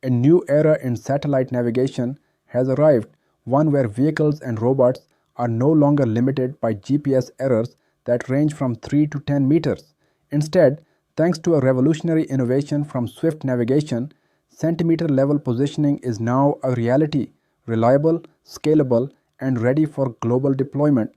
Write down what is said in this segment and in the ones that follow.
A new era in satellite navigation has arrived, one where vehicles and robots are no longer limited by GPS errors that range from 3 to 10 meters. Instead, thanks to a revolutionary innovation from Swift navigation, centimeter level positioning is now a reality, reliable, scalable, and ready for global deployment.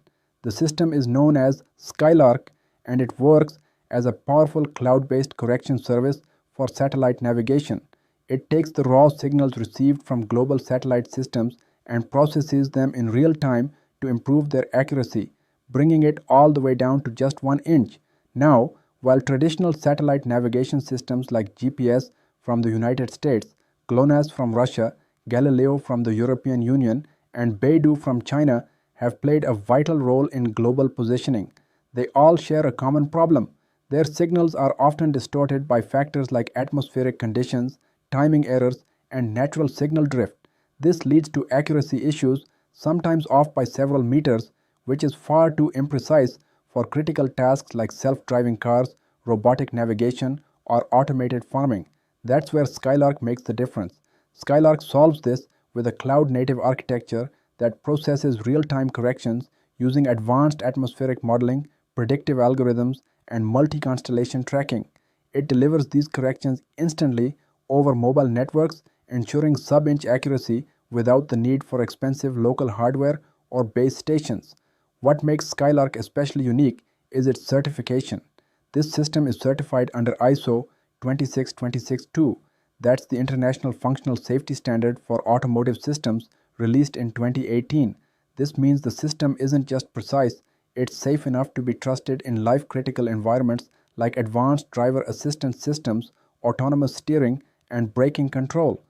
The system is known as Skylark and it works as a powerful cloud based correction service for satellite navigation. It takes the raw signals received from global satellite systems and processes them in real time to improve their accuracy, bringing it all the way down to just 1 inch. Now, while traditional satellite navigation systems like GPS from the United States, GLONASS from Russia, Galileo from the European Union, and Beidou from China have played a vital role in global positioning, they all share a common problem. Their signals are often distorted by factors like atmospheric conditions, timing errors, and natural signal drift. This leads to accuracy issues, sometimes off by several meters, which is far too imprecise for critical tasks like self driving cars, robotic navigation, or automated farming. That's where Skylark makes the difference. Skylark solves this with a cloud native architecture that processes real time corrections using advanced atmospheric modeling, predictive algorithms, and multi constellation tracking. It delivers these corrections instantly over mobile networks, ensuring sub inch accuracy without the need for expensive local hardware or base stations. What makes Skylark especially unique is its certification. This system is certified under ISO 26262. That's the International Functional Safety Standard for Automotive Systems released in 2018. This means the system isn't just precise, it's safe enough to be trusted in life critical environments like advanced driver assistance systems, autonomous steering, and braking control.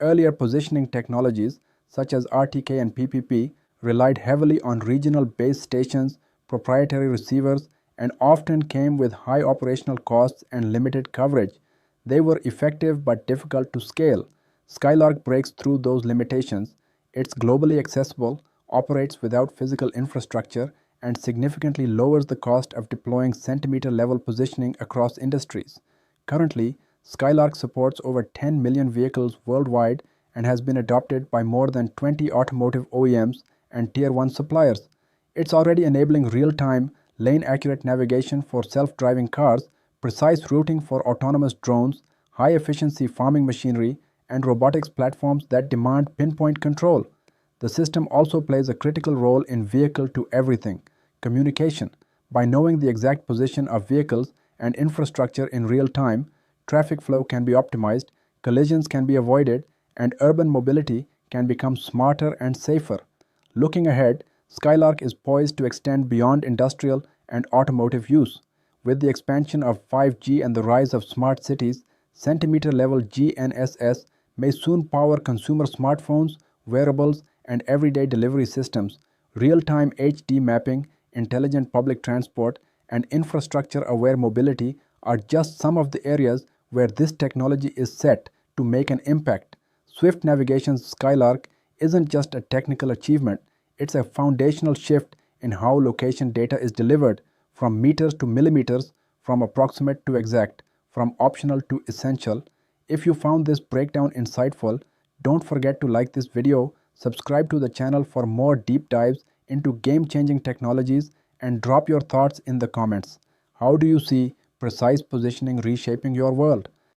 Earlier positioning technologies, such as RTK and PPP, relied heavily on regional base stations, proprietary receivers, and often came with high operational costs and limited coverage. They were effective but difficult to scale. Skylark breaks through those limitations. It's globally accessible, operates without physical infrastructure, and significantly lowers the cost of deploying centimeter level positioning across industries. Currently, Skylark supports over 10 million vehicles worldwide and has been adopted by more than 20 automotive OEMs and Tier 1 suppliers. It's already enabling real time, lane accurate navigation for self driving cars, precise routing for autonomous drones, high efficiency farming machinery, and robotics platforms that demand pinpoint control. The system also plays a critical role in vehicle to everything communication. By knowing the exact position of vehicles and infrastructure in real time, traffic flow can be optimized, collisions can be avoided, and urban mobility can become smarter and safer. Looking ahead, Skylark is poised to extend beyond industrial and automotive use. With the expansion of 5G and the rise of smart cities, centimeter level GNSS may soon power consumer smartphones, wearables, and everyday delivery systems. Real time HD mapping, intelligent public transport, and infrastructure aware mobility are just some of the areas where this technology is set to make an impact. Swift Navigation's Skylark isn't just a technical achievement, it's a foundational shift in how location data is delivered, from meters to millimeters, from approximate to exact, from optional to essential. If you found this breakdown insightful, don't forget to like this video, subscribe to the channel for more deep dives into game-changing technologies, and drop your thoughts in the comments. How do you see precise positioning reshaping your world?